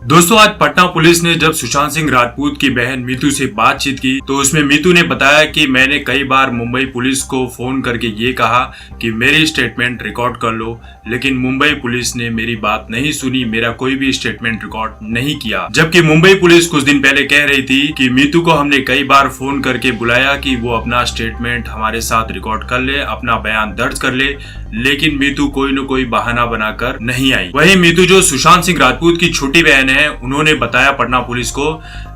दोस्तों, आज पटना पुलिस ने जब सुशांत सिंह राजपूत की बहन मीतू से बातचीत की तो उसमें मीतू ने बताया कि मैंने कई बार मुंबई पुलिस को फोन करके ये कहा कि मेरी स्टेटमेंट रिकॉर्ड कर लो, लेकिन मुंबई पुलिस ने मेरी बात नहीं सुनी, मेरा कोई भी स्टेटमेंट रिकॉर्ड नहीं किया। जबकि मुंबई पुलिस कुछ दिन पहले कह रही थी कि मीतू को हमने कई बार फोन करके बुलाया कि वो अपना स्टेटमेंट हमारे साथ रिकॉर्ड कर ले, अपना बयान दर्ज कर ले, लेकिन मीतू कोई न कोई बहाना बनाकर नहीं आई। वहीं मीतू जो सुशांत सिंह राजपूत की छोटी बहन है, उन्होंने बताया पटना पुलिस को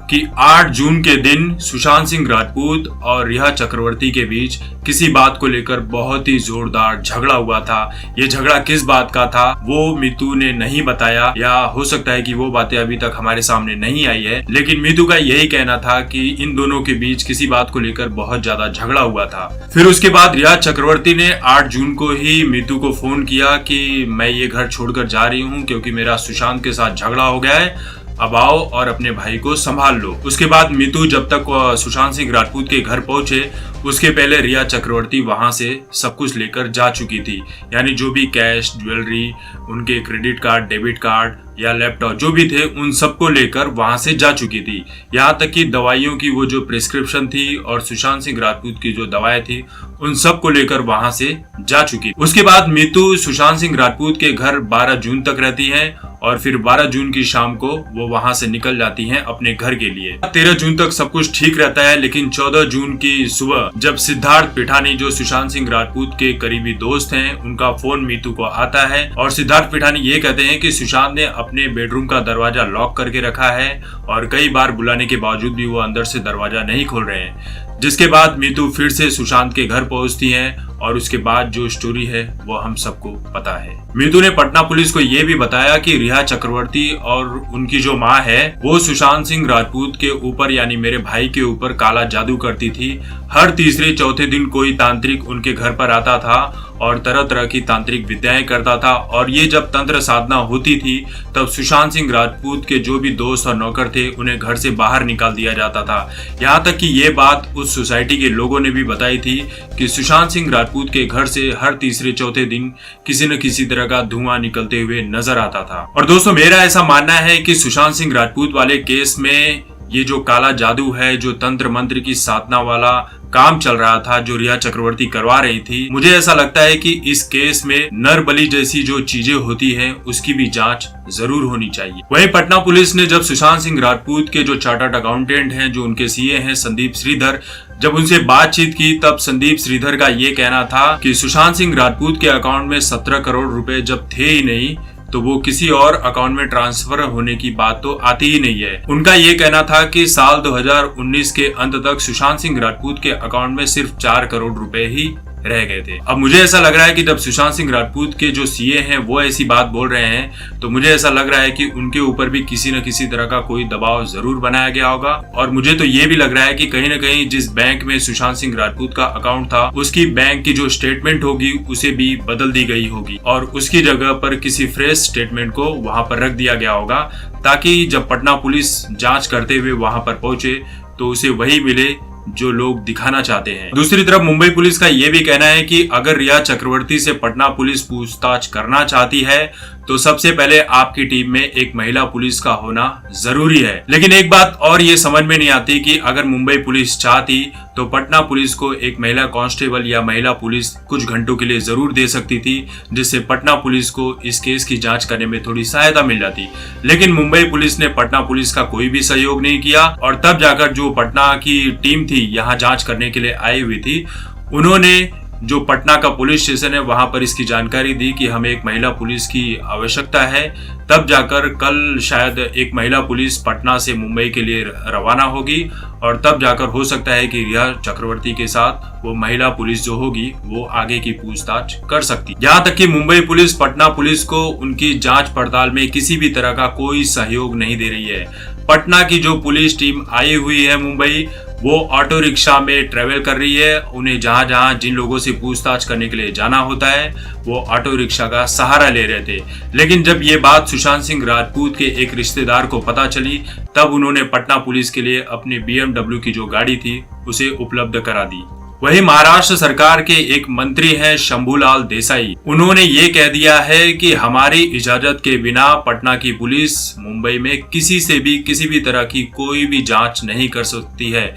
कि 8 जून के दिन सुशांत सिंह राजपूत और रिया चक्रवर्ती के बीच किसी बात को लेकर बहुत ही जोरदार झगड़ा हुआ था। ये झगड़ा किस बात का था वो मीतू ने नहीं बताया, या हो सकता है कि वो बातें अभी तक हमारे सामने नहीं आई है, लेकिन मीतू का यही कहना था कि इन दोनों के बीच किसी बात को लेकर बहुत ज्यादा झगड़ा हुआ था। फिर उसके बाद रिया चक्रवर्ती ने 8 जून को ही मीतू को फोन किया कि मैं ये घर छोड़कर जा रही हूँ क्योंकि मेरा सुशांत के साथ झगड़ा हो गया है, अब आओ और अपने भाई को संभाल लो। उसके बाद मीतू जब तक सुशांत सिंह राजपूत के घर पहुंचे उसके पहले रिया चक्रवर्ती वहां से सब कुछ लेकर जा चुकी थी, यानी जो भी कैश, ज्वेलरी, उनके क्रेडिट कार्ड, डेबिट कार्ड या लैपटॉप जो भी थे उन सबको लेकर वहां से जा चुकी थी। यहाँ तक कि दवाइयों की वो जो प्रिस्क्रिप्शन थी और सुशांत सिंह राजपूत की जो दवाएं थी उन सब को लेकर वहां से जा चुकी। उसके बाद मीतू सुशांत सिंह राजपूत के घर 12 जून तक रहती हैं और फिर 12 जून की शाम को वो वहां से निकल जाती हैं अपने घर के लिए। 13 जून तक सब कुछ ठीक रहता है, लेकिन 14 जून की सुबह जब सिद्धार्थ पिठानी जो सुशांत सिंह राजपूत के करीबी दोस्त हैं, उनका फोन मीतू को आता है और सिद्धार्थ पिठानी ये कहते हैं कि सुशांत ने अपने बेडरूम का दरवाजा लॉक करके रखा है और कई बार बुलाने के बावजूद भी वो अंदर से दरवाजा नहीं खोल रहे हैं। जिसके बाद मीतू फिर से सुशांत के घर पहुंचती हैं और उसके बाद जो स्टोरी है वो हम सबको पता है। मीतू ने पटना पुलिस को ये भी बताया कि रिया चक्रवर्ती और उनकी जो माँ है वो सुशांत सिंह राजपूत के ऊपर यानी मेरे भाई के ऊपर काला जादू करती थी। हर तीसरे चौथे दिन कोई तांत्रिक उनके घर पर आता था और तरह तरह की तांत्रिक विद्याएं करता था, और ये जब तंत्र साधना होती थी तब सुशांत सिंह राजपूत के जो भी दोस्त और नौकर थे उन्हें घर से बाहर निकाल दिया जाता था। यहाँ तक कि ये बात उस सोसाइटी के लोगों ने भी बताई थी कि सुशांत सिंह राजपूत के घर से हर तीसरे चौथे दिन किसी न किसी तरह का धुआं निकलते हुए नजर आता था। और दोस्तों, मेरा ऐसा मानना है कि सुशांत सिंह राजपूत वाले केस में ये जो काला जादू है, जो तंत्र मंत्र की साधना वाला काम चल रहा था जो रिया चक्रवर्ती करवा रही थी, मुझे ऐसा लगता है कि इस केस में नर बलि जैसी जो चीजें होती हैं उसकी भी जांच जरूर होनी चाहिए। वहीं पटना पुलिस ने जब सुशांत सिंह राजपूत के जो चार्टर्ड अकाउंटेंट हैं, जो उनके सीए हैं संदीप श्रीधर, जब उनसे बातचीत की तब संदीप श्रीधर का ये कहना था कि सुशांत सिंह राजपूत के अकाउंट में 17 करोड़ रुपए जब थे ही नहीं तो वो किसी और अकाउंट में ट्रांसफर होने की बात तो आती ही नहीं है। उनका ये कहना था कि साल 2019 के अंत तक सुशांत सिंह राजपूत के अकाउंट में सिर्फ 4 करोड़ रुपए ही रह गए थे। अब मुझे ऐसा लग रहा है कि जब सुशांत सिंह राजपूत के जो सीए हैं वो ऐसी बात बोल रहे हैं तो मुझे ऐसा लग रहा है कि उनके ऊपर भी किसी न किसी तरह का कोई दबाव जरूर बनाया गया होगा। और मुझे तो ये भी लग रहा है कि कहीं न कहीं जिस बैंक में सुशांत सिंह राजपूत का अकाउंट था उसकी बैंक की जो स्टेटमेंट होगी उसे भी बदल दी गई होगी और उसकी जगह पर किसी फ्रेश स्टेटमेंट को वहां पर रख दिया गया होगा, ताकि जब पटना पुलिस जांच करते हुए वहां पर पहुंचे तो उसे वही मिले जो लोग दिखाना चाहते हैं। दूसरी तरफ मुंबई पुलिस का यह भी कहना है कि अगर रिया चक्रवर्ती से पटना पुलिस पूछताछ करना चाहती है तो सबसे पहले आपकी टीम में एक महिला पुलिस का होना जरूरी है। लेकिन एक बात और ये समझ में नहीं आती कि अगर मुंबई पुलिस चाहती तो पटना पुलिस को एक महिला कांस्टेबल या महिला पुलिस कुछ घंटों के लिए जरूर दे सकती थी, जिससे पटना पुलिस को इस केस की जांच करने में थोड़ी सहायता मिल जाती। लेकिन मुंबई पुलिस ने पटना पुलिस का कोई भी सहयोग नहीं किया और तब जाकर जो पटना की टीम थी यहाँ जांच करने के लिए आई हुई थी, उन्होंने जो पटना का पुलिस स्टेशन है वहां पर इसकी जानकारी दी कि हमें एक महिला पुलिस की आवश्यकता है। तब जाकर कल शायद एक महिला पुलिस पटना से मुंबई के लिए रवाना होगी और तब जाकर हो सकता है कि रिया चक्रवर्ती के साथ वो महिला पुलिस जो होगी वो आगे की पूछताछ कर सकती। यहाँ तक कि मुंबई पुलिस पटना पुलिस को उनकी जांच पड़ताल में किसी भी तरह का कोई सहयोग नहीं दे रही है। पटना की जो पुलिस टीम आई हुई है मुंबई, वो ऑटो रिक्शा में ट्रेवल कर रही है। उन्हें जहां जहां जिन लोगों से पूछताछ करने के लिए जाना होता है वो ऑटो रिक्शा का सहारा ले रहे थे। लेकिन जब ये बात सुशांत सिंह राजपूत के एक रिश्तेदार को पता चली तब उन्होंने पटना पुलिस के लिए अपनी BMW की जो गाड़ी थी उसे उपलब्ध करा दी। वही महाराष्ट्र सरकार के एक मंत्री हैं शंभूलाल देसाई, उन्होंने ये कह दिया है कि हमारी इजाजत के बिना पटना की पुलिस मुंबई में किसी से भी किसी भी तरह की कोई भी जांच नहीं कर सकती है।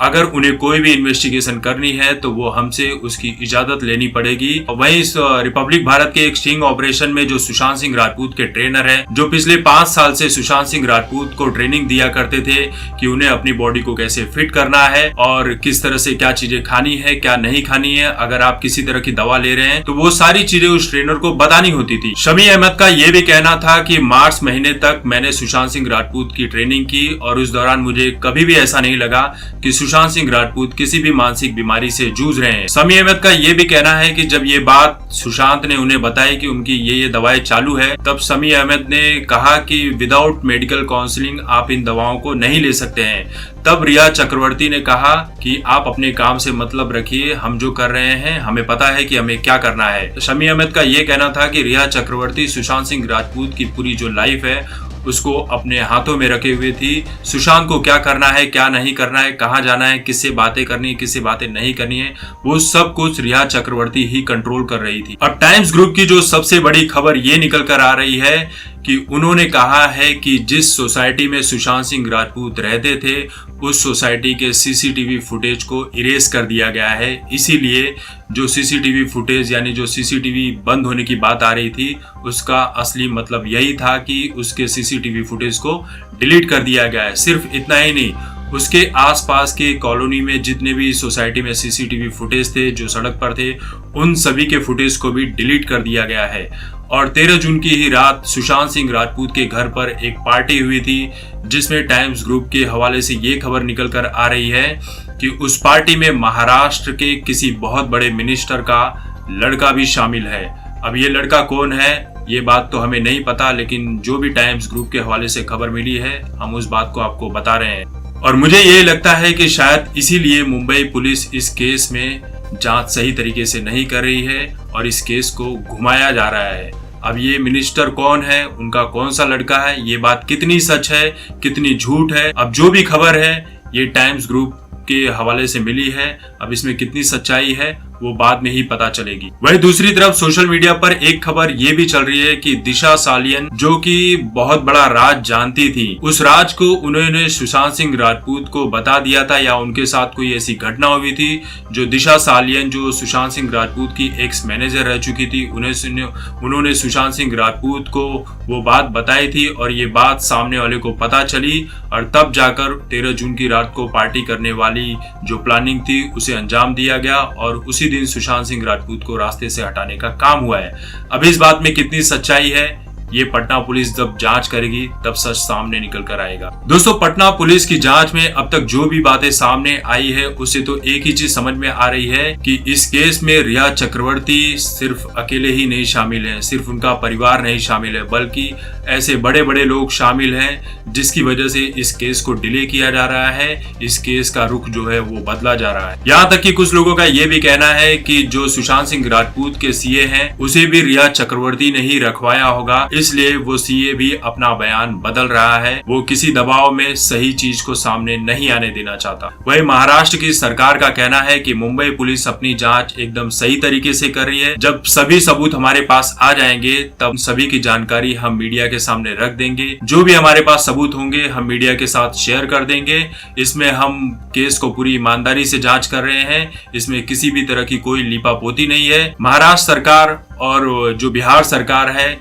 अगर उन्हें कोई भी इन्वेस्टिगेशन करनी है तो वो हमसे उसकी इजाजत लेनी पड़ेगी। वहीं इस रिपब्लिक भारत के एक स्टिंग ऑपरेशन में जो सुशांत सिंह राजपूत के ट्रेनर हैं, जो पिछले 5 साल से सुशांत सिंह राजपूत को ट्रेनिंग दिया करते थे कि उन्हें अपनी बॉडी को कैसे फिट करना है और किस तरह से क्या चीजें खानी है क्या नहीं खानी है, अगर आप किसी तरह की दवा ले रहे हैं तो वो सारी चीजें उस ट्रेनर को बतानी होती थी। शमी अहमद का ये भी कहना था कि मार्च महीने तक मैंने सुशांत सिंह राजपूत की ट्रेनिंग की और उस दौरान मुझे कभी भी ऐसा नहीं लगा कि सुशांत सिंह राजपूत किसी भी मानसिक बीमारी से जूझ रहे हैं। शमी अहमद का ये भी कहना है कि जब ये बात सुशांत ने उन्हें बताई कि उनकी ये दवाएं चालू है, तब शमी अहमद ने कहा कि विदाउट मेडिकल काउंसलिंग आप इन दवाओं को नहीं ले सकते हैं। तब रिया चक्रवर्ती ने कहा कि आप अपने काम से मतलब रखिए, हम जो कर रहे हैं हमें पता है कि हमें क्या करना है। शमी अहमद का ये कहना था कि रिया चक्रवर्ती सुशांत सिंह राजपूत की पूरी जो लाइफ है उसको अपने हाथों में रखे हुए थी। सुशांत को क्या करना है क्या नहीं करना है, कहाँ जाना है, किससे बातें करनी है किससे बातें नहीं करनी है, वो सब कुछ रिया चक्रवर्ती ही कंट्रोल कर रही थी। अब टाइम्स ग्रुप की जो सबसे बड़ी खबर ये निकल कर आ रही है कि उन्होंने कहा है कि जिस सोसाइटी में सुशांत सिंह राजपूत रहते थे उस सोसाइटी के सीसीटीवी फुटेज को इरेज कर दिया गया है। इसीलिए जो सीसीटीवी फुटेज यानी जो सीसीटीवी बंद होने की बात आ रही थी उसका असली मतलब यही था कि उसके सीसीटीवी फुटेज को डिलीट कर दिया गया है। सिर्फ इतना ही नहीं, उसके आसपास के कॉलोनी में जितने भी सोसाइटी में सीसीटीवी फुटेज थे जो सड़क पर थे उन सभी के फुटेज को भी डिलीट कर दिया गया है। और 13 जून की ही रात सुशांत सिंह राजपूत के घर पर एक पार्टी हुई थी जिसमें टाइम्स ग्रुप के हवाले से ये खबर निकल कर आ रही है कि उस पार्टी में महाराष्ट्र के किसी बहुत बड़े मिनिस्टर का लड़का भी शामिल है। अब ये लड़का कौन है ये बात तो हमें नहीं पता, लेकिन जो भी टाइम्स ग्रुप के हवाले से खबर मिली है हम उस बात को आपको बता रहे हैं। और मुझे ये लगता है कि शायद इसीलिए मुंबई पुलिस इस केस में जांच सही तरीके से नहीं कर रही है और इस केस को घुमाया जा रहा है। अब ये मिनिस्टर कौन है, उनका कौन सा लड़का है, ये बात कितनी सच है कितनी झूठ है, अब जो भी खबर है ये टाइम्स ग्रुप के हवाले से मिली है। अब इसमें कितनी सच्चाई है वो बाद में ही पता चलेगी। वही दूसरी तरफ सोशल मीडिया पर एक खबर ये भी चल रही है कि दिशा सालियन जो कि बहुत बड़ा राज जानती थी, उस राज को उन्होंने सुशांत सिंह राजपूत को बता दिया था या उनके साथ कोई ऐसी घटना हुई थी जो दिशा सालियन जो सुशांत सिंह राजपूत की एक्स मैनेजर रह चुकी थी उन्होंने सुशांत सिंह राजपूत को वो बात बताई थी और ये बात सामने वाले को पता चली और तब जाकर 13 जून की रात को पार्टी करने वाली जो प्लानिंग थी उसे अंजाम दिया गया और उसी दिन सुशांत सिंह राजपूत को रास्ते से हटाने का काम हुआ है। अब इस बात में कितनी सच्चाई है ये पटना पुलिस जब जांच करेगी तब सच सामने निकल कर आएगा। दोस्तों, पटना पुलिस की जांच में अब तक जो भी बातें सामने आई है उससे तो एक ही चीज समझ में आ रही है कि इस केस में रिया चक्रवर्ती सिर्फ अकेले ही नहीं शामिल है, सिर्फ उनका परिवार नहीं शामिल है, बल्कि ऐसे बड़े बड़े लोग शामिल हैं जिसकी वजह से इस केस को डिले किया जा रहा है, इस केस का रुख जो है वो बदला जा रहा है। यहाँ तक कि कुछ लोगों का ये भी कहना है कि जो सुशांत सिंह राजपूत के सीए हैं उसे भी रिया चक्रवर्ती ने ही रखवाया होगा, इसलिए वो सीए भी अपना बयान बदल रहा है। वो किसी दबाव में सही चीज को सामने नहीं आने देना चाहता। वही महाराष्ट्र की सरकार का कहना है कि मुंबई पुलिस अपनी जांच एकदम सही तरीके से कर रही है। जब सभी सबूत हमारे पास आ जाएंगे तब सभी की जानकारी हम मीडिया के सामने रख देंगे। जो भी हमारे पास सबूत होंगे हम मीडिया के साथ शेयर कर देंगे। इसमें हम केस को पूरी ईमानदारी से जांच कर रहे हैं, इसमें किसी भी तरह की कोई लीपापोती नहीं है। महाराष्ट्र सरकार और जो बिहार सरकार है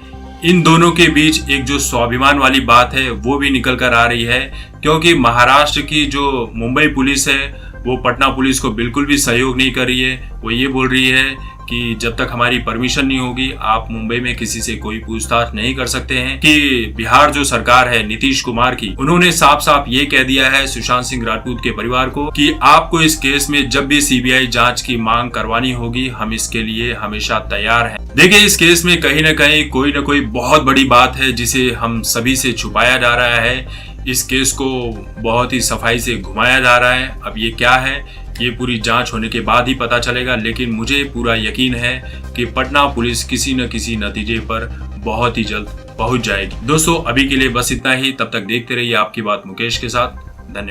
इन दोनों के बीच एक जो स्वाभिमान वाली बात है वो भी निकल कर आ रही है, क्योंकि महाराष्ट्र की जो मुंबई पुलिस है वो पटना पुलिस को बिल्कुल भी सहयोग नहीं कर रही है। वो ये बोल रही है कि जब तक हमारी परमिशन नहीं होगी आप मुंबई में किसी से कोई पूछताछ नहीं कर सकते हैं। कि बिहार जो सरकार है नीतीश कुमार की, उन्होंने साफ साफ ये कह दिया है सुशांत सिंह राजपूत के परिवार को कि आपको इस केस में जब भी सीबीआई जांच की मांग करवानी होगी हम इसके लिए हमेशा तैयार हैं। देखिए, इस केस में कहीं न कहीं कोई न कोई बहुत बड़ी बात है जिसे हम सभी से छुपाया जा रहा है। इस केस को बहुत ही सफाई से घुमाया जा रहा है। अब ये क्या है ये पूरी जांच होने के बाद ही पता चलेगा, लेकिन मुझे पूरा यकीन है कि पटना पुलिस किसी न किसी नतीजे पर बहुत ही जल्द पहुंच जाएगी। दोस्तों, अभी के लिए बस इतना ही। तब तक देखते रहिए आपकी बात मुकेश के साथ। धन्यवाद।